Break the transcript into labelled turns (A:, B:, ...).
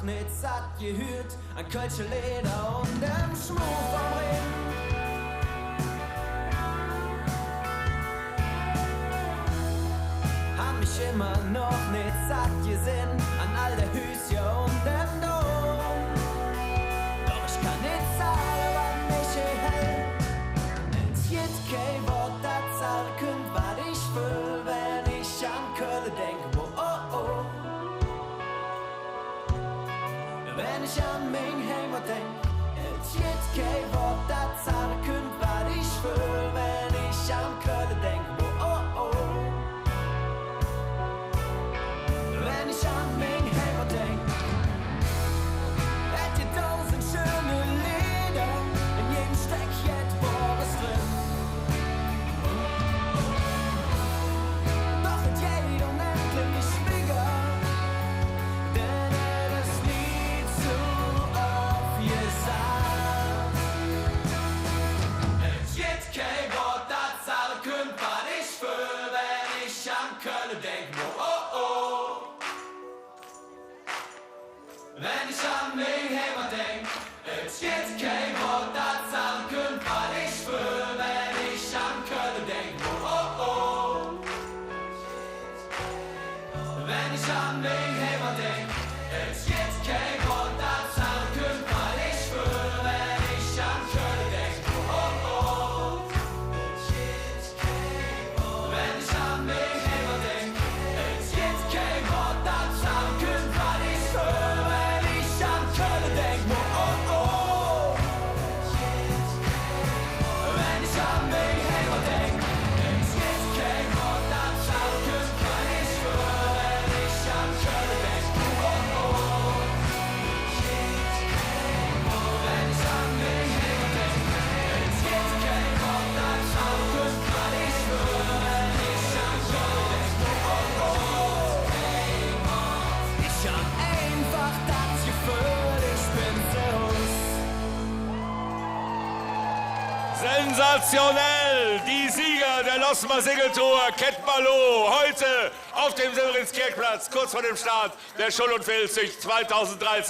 A: nicht satt gehört, an Kölsche Leder und dem Schmuck vom Ring. Hab mich immer noch nicht satt gesehen, an all der Hüsje und dem Dom. Doch ich kann nicht sagen, was mich hält. Es gibt kein Wort, das sagen könnt, was ich fühl, wenn ich an Köln denke. Wenn ich an mein Heimat denk, es gibt kein Wort, das sagen könnt, was ich fühl, wenn ich an Köln denk. Wenn ich an mein Heimat denk, hätt ihr 1000 schöne Lieder, in jedem Steck jetzt was drin. Doch hat jeder unendlich schwieriger, denn es ist nie zu aufgesagt. Es gibt kein Wort, das sagen könnt, was ich fühl, wenn ich an Köln denk. Wenn ich an mein Heimat denk, es gibt kein Wort, das sagen könnt, was ich fühl, wenn ich an Köln denk. Wenn ich an mein Heimat denk, es gibt kein Wort, das sagen könnt, was ich fühl, wenn ich an Köln denk. Wenn ich an mein Heimat denk, es gibt kein Wort, das sagen könnt, was ich fühl, wenn ich an Köln denk. Wenn ich an mein Heimat denk, es gibt kein Wort, das sagen könnt, was ich fühl, wenn ich an Köln denk. Wenn ich an mein Heimat denk, es gibt kein Wort, das sagen könnt, was ich fühl, wenn ich an Köln denk. Ich hab einfach das Gefühl, ich bin zu Hus.
B: Sensationell! Die Sieger der Losmer Segeltour, Kettmalo, heute auf dem Severinskirchplatz, kurz vor dem Start der Schull- und Filzsicht 2013.